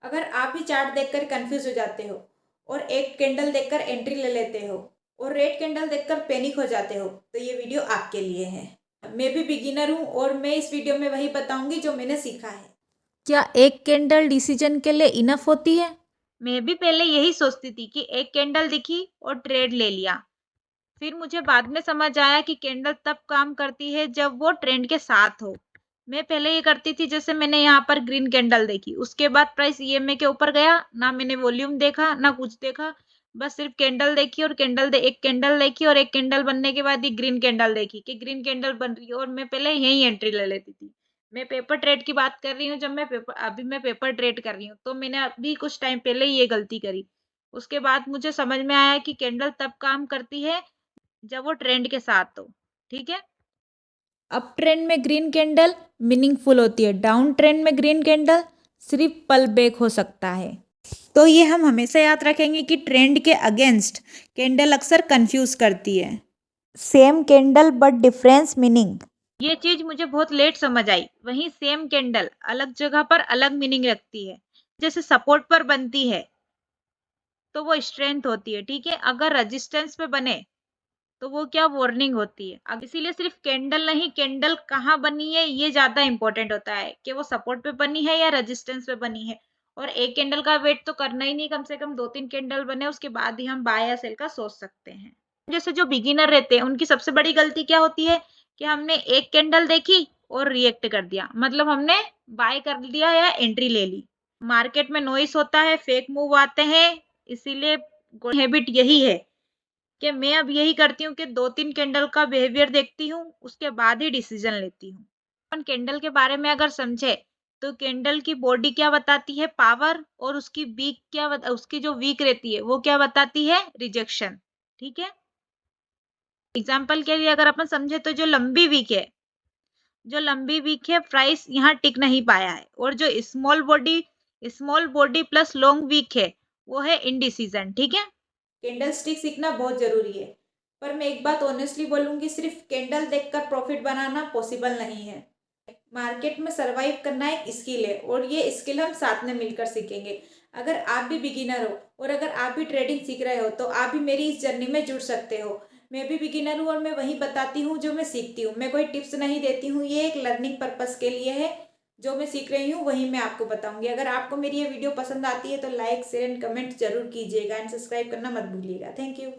अगर आप भी चार्ट देखकर कंफ्यूज हो जाते हो और एक कैंडल देखकर एंट्री ले लेते हो और रेड कैंडल देखकर पैनिक हो जाते हो तो ये वीडियो आपके लिए है। मैं भी बिगिनर हूँ और मैं इस वीडियो में वही बताऊंगी जो मैंने सीखा है। क्या एक कैंडल डिसीजन के लिए इनफ होती है? मैं भी पहले यही सोचती थी कि एक कैंडल दिखी और ट्रेड ले लिया। फिर मुझे बाद में समझ आया कि कैंडल तब काम करती है जब वो ट्रेंड के साथ हो। मैं पहले ये करती थी, जैसे मैंने यहाँ पर ग्रीन कैंडल देखी, उसके बाद प्राइस ईएमए के ऊपर गया, ना मैंने वॉल्यूम देखा ना कुछ देखा, बस सिर्फ कैंडल देखी और एक कैंडल देखी और एक कैंडल बनने के बाद ही ग्रीन कैंडल देखी कि ग्रीन कैंडल बन रही है और मैं पहले यही एंट्री ले लेती थी। मैं पेपर ट्रेड की बात कर रही हूँ। जब मैं पेपर ट्रेड कर रही हूँ तो मैंने अभी कुछ टाइम पहले ही ये गलती करी। उसके बाद मुझे समझ में आया कि कैंडल तब काम करती है जब वो ट्रेंड के साथ हो। ठीक है। अप ट्रेंड में ग्रीन कैंडल मीनिंगफुल होती है, डाउन ट्रेंड में ग्रीन कैंडल सिर्फ पल बैक हो सकता है। तो ये हम हमेशा याद रखेंगे कि ट्रेंड के अगेंस्ट कैंडल अक्सर कंफ्यूज करती है। Same candle but difference meaning. ये चीज मुझे बहुत लेट समझ आई। वहीं सेम कैंडल अलग जगह पर अलग मीनिंग रखती है। जैसे सपोर्ट पर बनती है तो वो स्ट्रेंथ होती है, ठीक है। अगर रेजिस्टेंस पे बने तो वो क्या, वार्निंग होती है। अब इसीलिए सिर्फ कैंडल नहीं, कैंडल कहाँ बनी है ये ज्यादा इंपॉर्टेंट होता है, कि वो सपोर्ट पे बनी है या रेजिस्टेंस पे बनी है। और एक कैंडल का वेट तो करना ही नहीं, कम से कम 2-3 कैंडल बने, उसके बाद ही हम बाय या सेल का सोच सकते हैं। जैसे जो बिगिनर रहते हैं उनकी सबसे बड़ी गलती क्या होती है कि हमने एक कैंडल देखी और रिएक्ट कर दिया, मतलब हमने बाय कर लिया या एंट्री ले ली। मार्केट में नॉइस होता है, फेक मूव आते हैं, इसीलिए हैबिट यही है कि मैं अब यही करती हूँ कि 2-3 कैंडल का बिहेवियर देखती हूँ, उसके बाद ही डिसीजन लेती हूँ। अपन कैंडल के बारे में अगर समझे तो कैंडल की बॉडी क्या बताती है, पावर, और उसकी उसकी जो वीक रहती है वो क्या बताती है, रिजेक्शन। ठीक है। एग्जाम्पल के लिए अगर अपन समझे तो जो लंबी वीक है प्राइस यहाँ टिक नहीं पाया है, और जो small body plus long wick है वो है इनडिसीजन। ठीक है। कैंडल स्टिक सीखना बहुत जरूरी है, पर मैं एक बात ऑनेस्टली बोलूंगी, सिर्फ कैंडल देखकर प्रॉफिट बनाना पॉसिबल नहीं है। मार्केट में सरवाइव करना एक स्किल है और ये स्किल हम साथ में मिलकर सीखेंगे। अगर आप भी बिगिनर हो और अगर आप भी ट्रेडिंग सीख रहे हो तो आप भी मेरी इस जर्नी में जुड़ सकते हो। मैं भी बिगिनर हूँ और मैं वही बताती हूँ जो मैं सीखती हूँ। मैं कोई टिप्स नहीं देती हूँ, ये एक लर्निंग पर्पस के लिए है। जो मैं सीख रही हूँ वही मैं आपको बताऊंगी। अगर आपको मेरी ये वीडियो पसंद आती है तो लाइक शेयर एंड कमेंट जरूर कीजिएगा एंड सब्सक्राइब करना मत भूलिएगा। Thank you.